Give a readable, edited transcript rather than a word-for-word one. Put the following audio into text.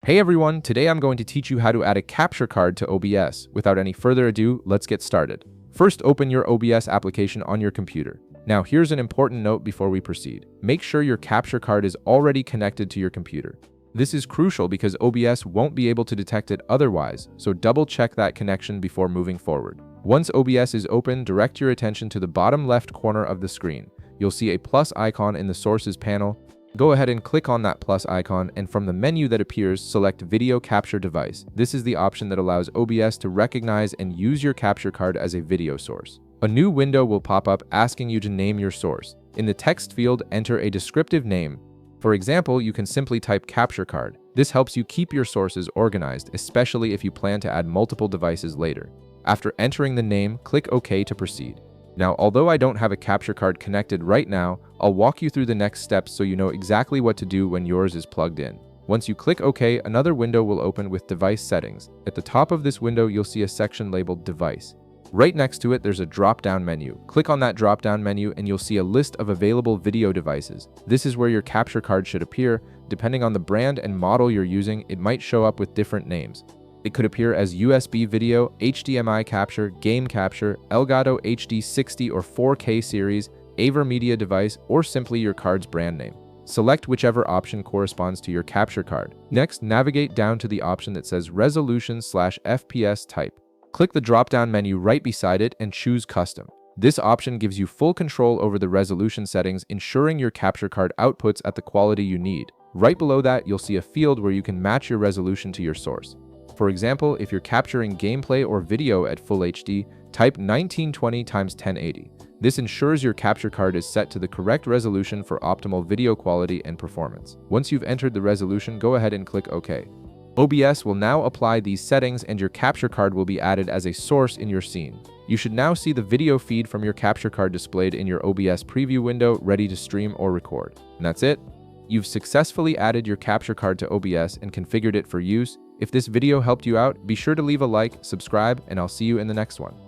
Hey everyone, today I'm going to teach you how to add a capture card to OBS. Without any further ado, let's get started. First, open your OBS application on your computer. Now, here's an important note before we proceed. Make sure your capture card is already connected to your computer. This is crucial because OBS won't be able to detect it otherwise, so double check that connection before moving forward. Once OBS is open, direct your attention to the bottom left corner of the screen. You'll see a plus icon in the Sources panel. Go ahead and click on that plus icon, and from the menu that appears, select Video Capture Device. This is the option that allows OBS to recognize and use your capture card as a video source. A new window will pop up asking you to name your source. In the text field, enter a descriptive name. For example, you can simply type capture card. This helps you keep your sources organized, especially if you plan to add multiple devices later. After entering the name, click OK to proceed. Now, although I don't have a capture card connected right now, I'll walk you through the next steps so you know exactly what to do when yours is plugged in. Once you click OK, another window will open with Device Settings. At the top of this window, you'll see a section labeled Device. Right next to it, there's a drop-down menu. Click on that drop-down menu and you'll see a list of available video devices. This is where your capture card should appear. Depending on the brand and model you're using, it might show up with different names. It could appear as USB video, HDMI capture, game capture, Elgato HD 60 or 4K series, AverMedia device, or simply your card's brand name. Select whichever option corresponds to your capture card. Next, navigate down to the option that says Resolution/FPS type. Click the drop-down menu right beside it and choose Custom. This option gives you full control over the resolution settings, ensuring your capture card outputs at the quality you need. Right below that, you'll see a field where you can match your resolution to your source. For example, if you're capturing gameplay or video at Full HD, type 1920 x 1080. This ensures your capture card is set to the correct resolution for optimal video quality and performance. Once you've entered the resolution, go ahead and click OK. OBS will now apply these settings and your capture card will be added as a source in your scene. You should now see the video feed from your capture card displayed in your OBS preview window, ready to stream or record. And that's it. You've successfully added your capture card to OBS and configured it for use. If this video helped you out, be sure to leave a like, subscribe, and I'll see you in the next one.